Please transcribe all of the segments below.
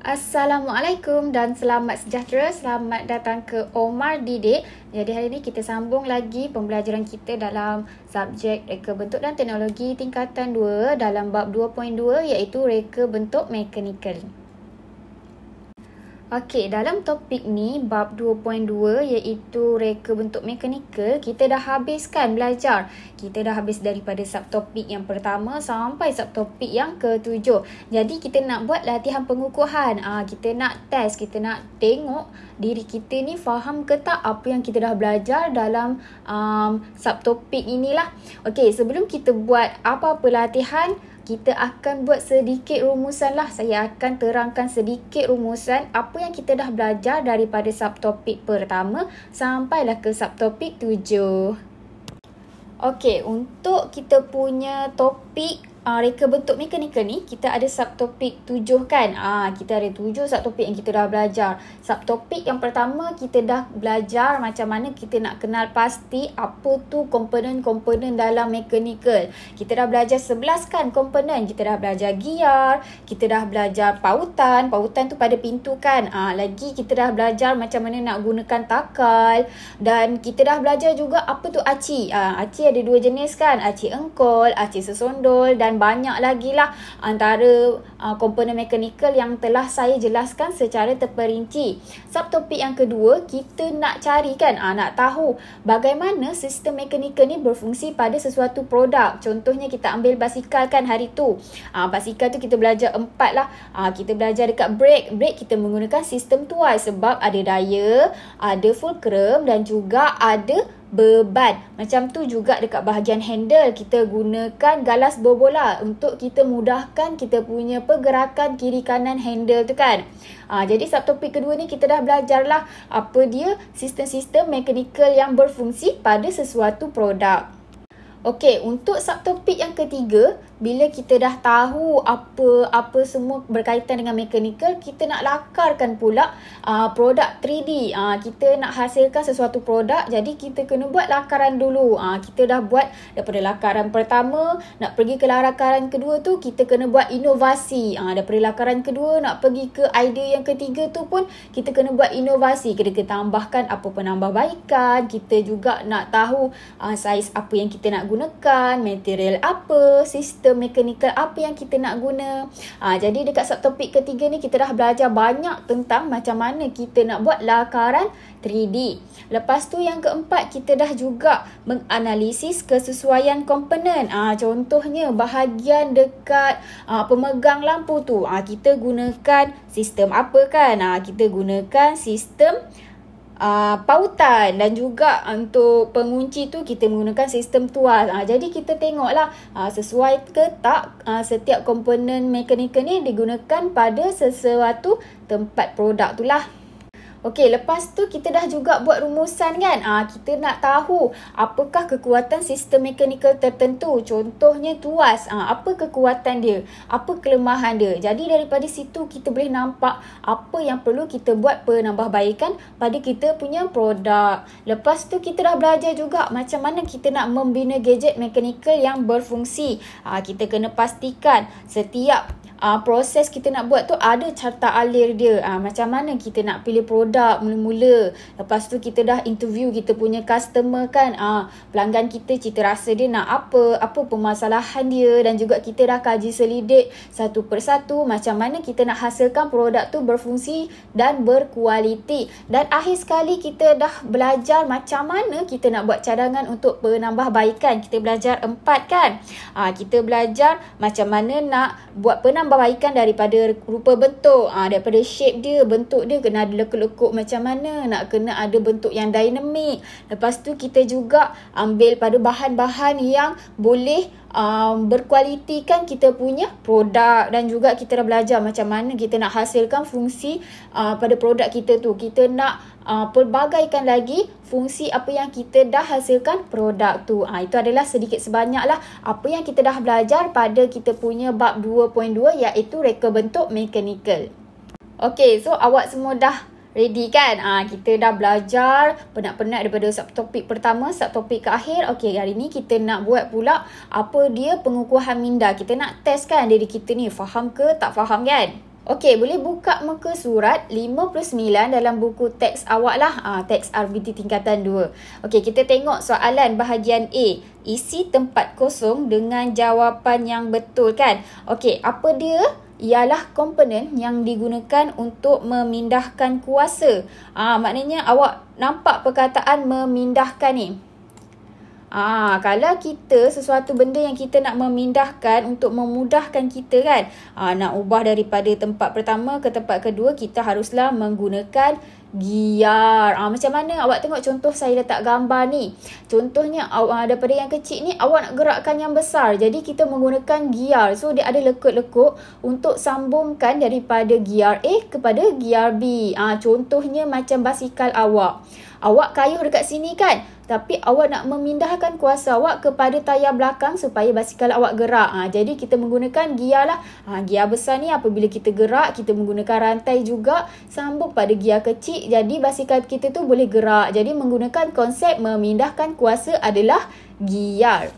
Assalamualaikum dan selamat sejahtera. Selamat datang ke Omar Didik. Jadi hari ini kita sambung lagi pembelajaran kita dalam subjek reka bentuk dan teknologi tingkatan 2 dalam bab 2.2 iaitu reka bentuk mekanikal. Okey, dalam topik ni bab 2.2 iaitu reka bentuk mekanikal, kita dah habiskan belajar. Kita dah habis daripada subtopik yang pertama sampai subtopik yang ke-7. Jadi kita nak buat latihan pengukuhan. Kita nak test, kita nak tengok diri kita ni faham ke tak apa yang kita dah belajar dalam subtopik inilah. Okey, sebelum kita buat apa-apa latihan, kita akan buat sedikit rumusan lah. Saya akan terangkan sedikit rumusan apa yang kita dah belajar daripada subtopik pertama sampailah ke subtopik 7. Okey, untuk kita punya topik reka bentuk mekanikal ni, kita ada subtopik 7 kan. Kita ada 7 subtopik yang kita dah belajar. Subtopik yang pertama kita dah belajar macam mana kita nak kenal pasti apa tu komponen-komponen dalam mekanikal. Kita dah belajar 11 kan komponen. Kita dah belajar gear, kita dah belajar pautan. Pautan tu pada pintu kan. Lagi kita dah belajar macam mana nak gunakan takal. Dan kita dah belajar juga apa tu aci. Aci ada 2 jenis kan. Aci engkol, aci sesondol dan banyak lagi lah antara komponen mekanikal yang telah saya jelaskan secara terperinci. Subtopik yang kedua, kita nak cari kan, nak tahu bagaimana sistem mekanikal ni berfungsi pada sesuatu produk. Contohnya kita ambil basikal kan hari tu. Basikal tu kita belajar 4 lah. Kita belajar dekat brake. Brake kita menggunakan sistem tuai sebab ada daya, ada fulcrum dan juga ada beban. Macam tu juga dekat bahagian handle, kita gunakan galas berbola untuk kita mudahkan kita punya pergerakan kiri kanan handle tu kan. Jadi subtopik kedua ni kita dah belajar lah apa dia sistem-sistem mekanikal yang berfungsi pada sesuatu produk. Okey, untuk subtopik yang ketiga, bila kita dah tahu apa semua berkaitan dengan mekanikal, kita nak lakarkan pula produk 3D. Kita nak hasilkan sesuatu produk, jadi kita kena buat lakaran dulu. Kita dah buat daripada lakaran pertama, nak pergi ke lakaran kedua tu, kita kena buat inovasi. Daripada lakaran kedua, nak pergi ke idea yang ketiga tu pun, kita kena buat inovasi. Kita kena tambahkan apa penambahbaikan, kita juga nak tahu saiz apa yang kita nak gunakan, material apa, sistem mekanikal apa yang kita nak guna. Jadi dekat subtopik ketiga ni kita dah belajar banyak tentang macam mana kita nak buat lakaran 3D. Lepas tu yang keempat, kita dah juga menganalisis kesesuaian komponen. Contohnya bahagian dekat pemegang lampu tu, kita gunakan sistem apa kan? Kita gunakan sistem pautan dan juga untuk pengunci tu kita menggunakan sistem tuas. Jadi kita tengoklah sesuai ke tak setiap komponen mekanikal ni digunakan pada sesuatu tempat produk tu lah. Okey, lepas tu kita dah juga buat rumusan kan. Kita nak tahu apakah kekuatan sistem mekanikal tertentu. Contohnya tuas. Apa kekuatan dia? Apa kelemahan dia? Jadi daripada situ kita boleh nampak apa yang perlu kita buat penambahbaikan pada kita punya produk. Lepas tu kita dah belajar juga macam mana kita nak membina gadget mekanikal yang berfungsi. Kita kena pastikan setiap proses kita nak buat tu ada carta alir dia. Macam mana kita nak pilih produk mula-mula. Lepas tu kita dah interview kita punya customer kan. Pelanggan kita cita rasa dia nak apa permasalahan dia, dan juga kita dah kaji selidik satu persatu macam mana kita nak hasilkan produk tu berfungsi dan berkualiti. Dan akhir sekali kita dah belajar macam mana kita nak buat cadangan untuk penambahbaikan. Kita belajar 4 kan. Kita belajar macam mana nak buat penambahbaikan daripada rupa bentuk, daripada shape dia, bentuk dia kena ada lekuk-lekuk macam mana, nak kena ada bentuk yang dinamik. Lepas tu kita juga ambil pada bahan-bahan yang boleh berkualiti kan kita punya produk, dan juga kita dah belajar macam mana kita nak hasilkan fungsi pada produk kita tu. Kita nak pelbagaikan lagi fungsi apa yang kita dah hasilkan produk tu. Itu adalah sedikit sebanyaklah apa yang kita dah belajar pada kita punya bab 2.2 iaitu reka bentuk mekanikal. Okey, so awak semua dah ready kan? Kita dah belajar penat-penat daripada subtopik pertama, subtopik ke akhir. Okey, hari ni kita nak buat pula apa dia pengukuhan minda. Kita nak test kan diri kita ni faham ke tak faham kan? Okey, boleh buka muka surat 59 dalam buku teks awak lah. Teks RBT tingkatan 2. Okey, kita tengok soalan bahagian A. Isi tempat kosong dengan jawapan yang betul kan. Okey, apa dia? Ialah komponen yang digunakan untuk memindahkan kuasa. Maknanya awak nampak perkataan memindahkan ni. Kalau kita sesuatu benda yang kita nak memindahkan untuk memudahkan kita kan, nak ubah daripada tempat pertama ke tempat kedua, kita haruslah menggunakan giar. Macam mana? Awak tengok contoh saya letak gambar ni. Contohnya daripada yang kecil ni awak nak gerakkan yang besar. Jadi kita menggunakan giar. So dia ada lekuk-lekuk untuk sambungkan daripada giar A kepada giar B. Contohnya macam basikal awak. Awak kayuh dekat sini kan? Tapi awak nak memindahkan kuasa awak kepada tayar belakang supaya basikal awak gerak. Jadi kita menggunakan giar lah. Giar besar ni apabila kita gerak, kita menggunakan rantai juga sambung pada giar kecil. Jadi basikal kita tu boleh gerak. Jadi menggunakan konsep memindahkan kuasa adalah giar.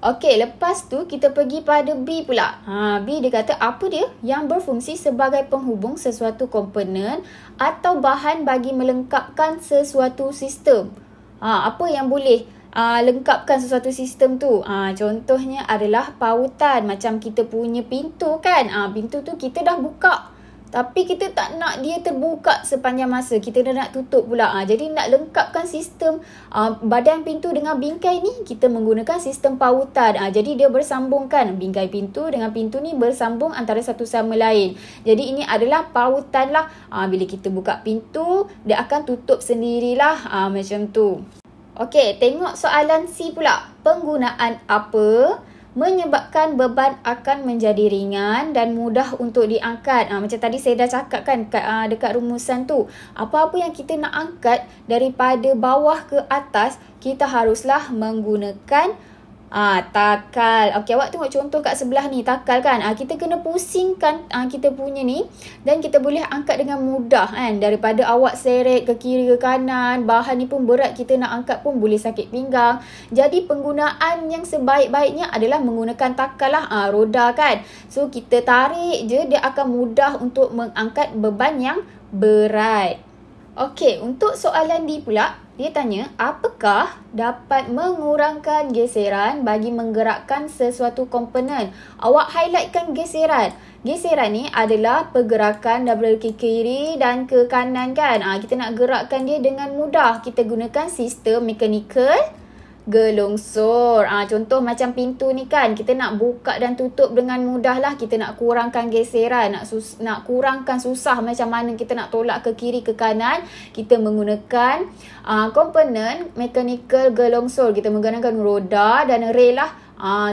Okey, lepas tu kita pergi pada B pula. B dia kata apa dia? Yang berfungsi sebagai penghubung sesuatu komponen atau bahan bagi melengkapkan sesuatu sistem. Apa yang boleh lengkapkan sesuatu sistem tu? Contohnya adalah pautan. Macam kita punya pintu kan. Pintu tu kita dah buka. Tapi kita tak nak dia terbuka sepanjang masa. Kita dah nak tutup pula. Jadi nak lengkapkan sistem badan pintu dengan bingkai ni, kita menggunakan sistem pautan. Jadi dia bersambungkan. Bingkai pintu dengan pintu ni bersambung antara satu sama lain. Jadi ini adalah pautan lah. Bila kita buka pintu, dia akan tutup sendirilah. Macam tu. Okey, tengok soalan C pula. Penggunaan apa menyebabkan beban akan menjadi ringan dan mudah untuk diangkat. Macam tadi saya dah cakap kan dekat rumusan tu. Apa-apa yang kita nak angkat daripada bawah ke atas, kita haruslah menggunakan takal. Okey, awak tengok contoh kat sebelah ni, takal kan. Kita kena pusingkan kita punya ni dan kita boleh angkat dengan mudah kan. Daripada awak seret ke kiri ke kanan, bahan ni pun berat, kita nak angkat pun boleh sakit pinggang. Jadi penggunaan yang sebaik-baiknya adalah menggunakan takal lah, roda kan. So kita tarik je, dia akan mudah untuk mengangkat beban yang berat. Okey, untuk soalan D pula, dia tanya, apakah dapat mengurangkan geseran bagi menggerakkan sesuatu komponen? Awak highlightkan geseran. Geseran ni adalah pergerakan daripada ke kiri dan ke kanan kan. Kita nak gerakkan dia dengan mudah. Kita gunakan sistem mechanical gelongsor. Contoh macam pintu ni kan, kita nak buka dan tutup dengan mudah lah. Kita nak kurangkan geseran, nak kurangkan susah macam mana kita nak tolak ke kiri ke kanan, kita menggunakan komponen mechanical gelongsor. Kita menggunakan roda dan rel lah.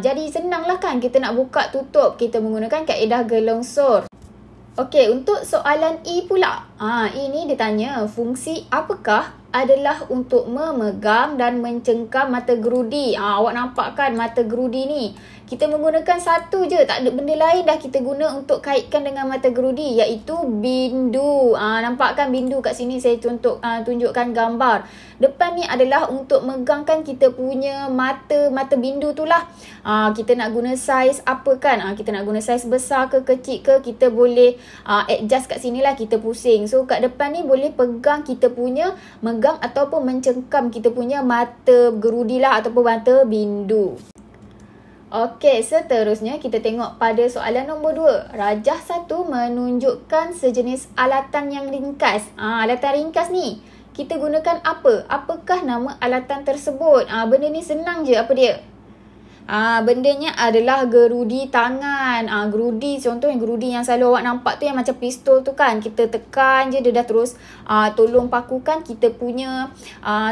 Jadi senang lah kan kita nak buka tutup, kita menggunakan kaedah gelongsor. Okey, untuk soalan E pula. Ini dia tanya, fungsi apakah adalah untuk memegang dan mencengkam mata gerudi. Awak nampak kan mata gerudi ni? Kita menggunakan satu je, tak ada benda lain dah kita guna untuk kaitkan dengan mata gerudi, iaitu bindu. Nampak kan bindu kat sini, saya tunjukkan gambar. Depan ni adalah untuk megangkan kita punya mata bindu tu lah. Kita nak guna saiz apa kan? Kita nak guna saiz besar ke kecil ke, kita boleh adjust kat sini lah, kita pusing. So kat depan ni boleh pegang kita punya, megang ataupun mencengkam kita punya mata gerudi lah ataupun mata bindu. Okey, seterusnya kita tengok pada soalan nombor 2. Rajah 1 menunjukkan sejenis alatan yang ringkas. Alatan ringkas ni, kita gunakan apa? Apakah nama alatan tersebut? Benda ni senang je, apa dia? Bendanya adalah gerudi tangan. Gerudi, contohnya gerudi yang selalu awak nampak tu yang macam pistol tu kan. Kita tekan je, dia dah terus tolong pakukan kita punya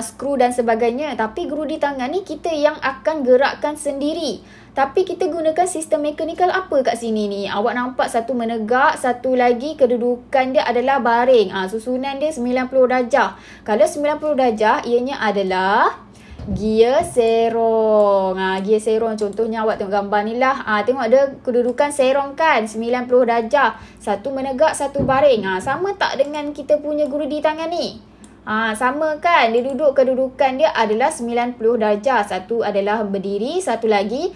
skru dan sebagainya. Tapi gerudi tangan ni kita yang akan gerakkan sendiri. Tapi kita gunakan sistem mekanikal apa kat sini ni? Awak nampak satu menegak, satu lagi kedudukan dia adalah baring. Susunan dia 90 darjah. Kalau 90 darjah, ianya adalah gear serong. Gear serong contohnya awak tengok gambar ni lah. Tengok ada kedudukan serong kan, 90 darjah. Satu menegak, satu baring. Sama tak dengan kita punya gerudi tangan ni? Sama kan, dia duduk, kedudukan dia adalah 90 darjah. Satu adalah berdiri, satu lagi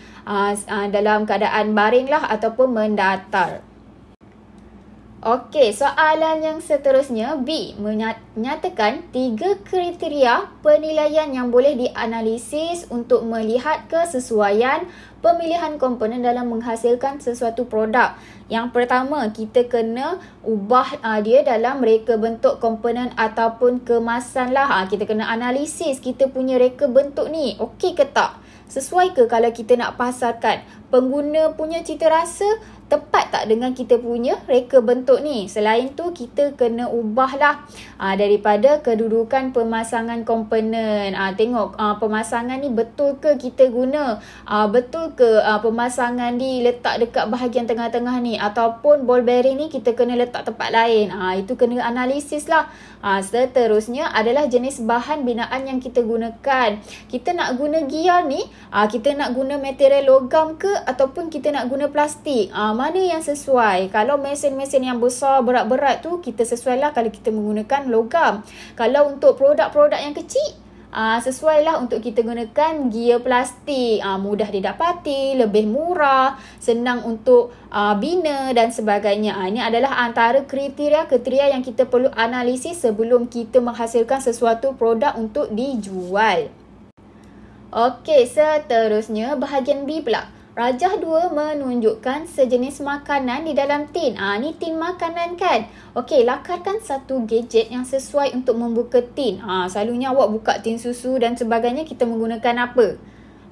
dalam keadaan baring lah ataupun mendatar. Okey, soalan yang seterusnya B. Menyatakan 3 kriteria penilaian yang boleh dianalisis untuk melihat kesesuaian pemilihan komponen dalam menghasilkan sesuatu produk. Yang pertama, kita kena ubah dia dalam reka bentuk komponen ataupun kemasan lah. Kita kena analisis kita punya reka bentuk ni. Okey ke tak? Sesuai ke kalau kita nak pasarkan? Pengguna punya cita rasa tepat tak dengan kita punya reka bentuk ni? Selain tu, kita kena ubahlah daripada kedudukan pemasangan komponen. Tengok pemasangan ni betul ke kita guna? Betul ke pemasangan ni letak dekat bahagian tengah-tengah ni? Ataupun ball bearing ni kita kena letak tempat lain? Itu kena analisis lah. Seterusnya adalah jenis bahan binaan yang kita gunakan. Kita nak guna gear ni, kita nak guna material logam ke ataupun kita nak guna plastik? Mana yang sesuai? Kalau mesin-mesin yang besar berat-berat tu, kita sesuailah kalau kita menggunakan logam. Kalau untuk produk-produk yang kecil, sesuailah untuk kita gunakan gear plastik. Mudah didapati, lebih murah, senang untuk bina dan sebagainya. Ini adalah antara kriteria-kriteria yang kita perlu analisis sebelum kita menghasilkan sesuatu produk untuk dijual. Okey, seterusnya bahagian B pula. Rajah 2 menunjukkan sejenis makanan di dalam tin. Ni tin makanan kan? Okey, lakarkan satu gadget yang sesuai untuk membuka tin. Selalunya awak buka tin susu dan sebagainya, kita menggunakan apa?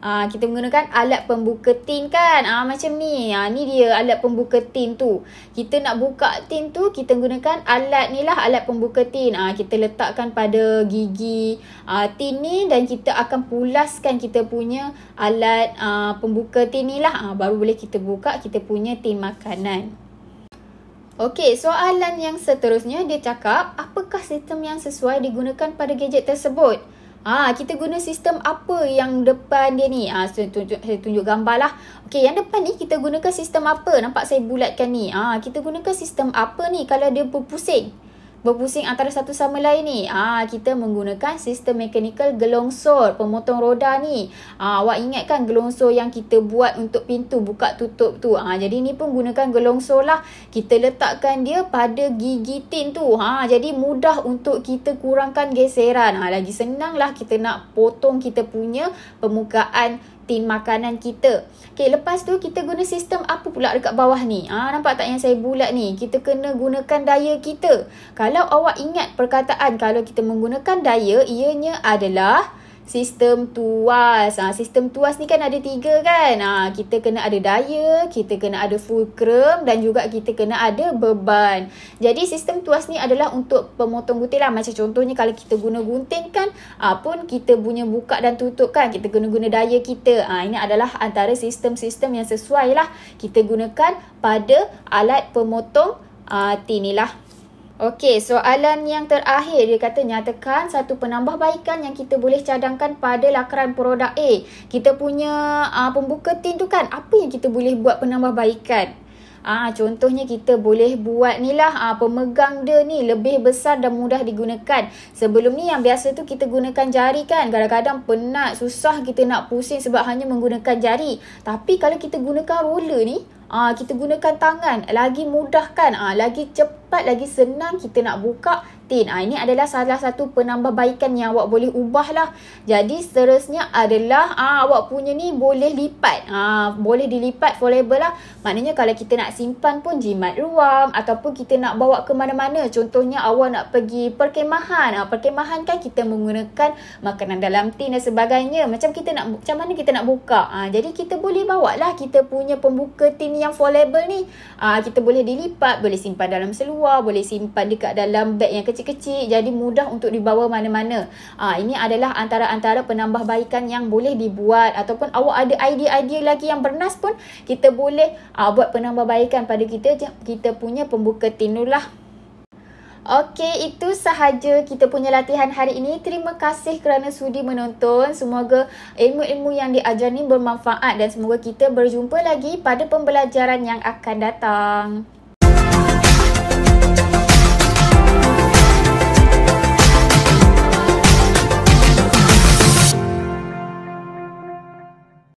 Kita menggunakan alat pembuka tin kan? Macam ni. Ni dia alat pembuka tin tu. Kita nak buka tin tu, kita gunakan alat ni lah, alat pembuka tin. Kita letakkan pada gigi tin ni dan kita akan pulaskan kita punya alat pembuka tin ni lah. Baru boleh kita buka kita punya tin makanan. Okey, soalan yang seterusnya dia cakap, apakah sistem yang sesuai digunakan pada gadget tersebut? Kita guna sistem apa yang depan dia ni? Saya tunjuk gambar lah. Okey, yang depan ni kita gunakan sistem apa? Nampak saya bulatkan ni. Kita gunakan sistem apa ni kalau dia berpusing antara satu sama lain ni? Kita menggunakan sistem mechanical gelongsor, pemotong roda ni. Awak ingat kan gelongsor yang kita buat untuk pintu buka tutup tu? Jadi ni pun gunakan gelongsor lah. Kita letakkan dia pada gigi tin tu. Jadi mudah untuk kita kurangkan geseran. Lagi senang lah kita nak potong kita punya permukaan tin makanan kita. Okey, lepas tu kita guna sistem apa pula dekat bawah ni? Nampak tak yang saya bulat ni? Kita kena gunakan daya kita. Kalau awak ingat perkataan kalau kita menggunakan daya, ianya adalah sistem tuas. Sistem tuas ni kan ada 3 kan? Kita kena ada daya, kita kena ada fulcrum dan juga kita kena ada beban. Jadi sistem tuas ni adalah untuk pemotong gunting lah. Macam contohnya kalau kita guna gunting kan, pun kita punya buka dan tutup kan, kita guna daya kita. Ini adalah antara sistem-sistem yang sesuai lah kita gunakan pada alat pemotong tin ni lah. Okey, soalan yang terakhir dia kata nyatakan satu penambahbaikan yang kita boleh cadangkan pada lakaran produk A. Kita punya pembuka tin tu kan, apa yang kita boleh buat penambahbaikan? Contohnya kita boleh buat ni lah, pemegang dia ni lebih besar dan mudah digunakan. Sebelum ni yang biasa tu kita gunakan jari kan. Kadang-kadang penat, susah kita nak pusing sebab hanya menggunakan jari. Tapi kalau kita gunakan roller ni, kita gunakan tangan, lagi mudah kan, lagi cepat, lagi senang kita nak buka tin. Ini adalah salah satu penambahbaikan yang awak boleh ubah lah. Jadi seterusnya adalah awak punya ni boleh lipat, boleh dilipat foldable lah. Maknanya kalau kita nak simpan pun jimat ruam ataupun kita nak bawa ke mana-mana. Contohnya awak nak pergi perkemahan, perkemahan kan kita menggunakan makanan dalam tin dan sebagainya. Macam mana kita nak buka? Jadi kita boleh bawa lah kita punya pembuka tin yang foldable ni. Kita boleh dilipat, boleh simpan dalam seluar, boleh simpan dekat dalam beg yang kecil-kecil. Jadi mudah untuk dibawa mana-mana. Ini adalah antara-antara penambahbaikan yang boleh dibuat. Ataupun awak ada idea-idea lagi yang bernas pun, kita boleh buat penambahbaikan pada kita punya pembuka tin tu lah. Okey, itu sahaja kita punya latihan hari ini. Terima kasih kerana sudi menonton. Semoga ilmu-ilmu yang diajar ni bermanfaat dan semoga kita berjumpa lagi pada pembelajaran yang akan datang.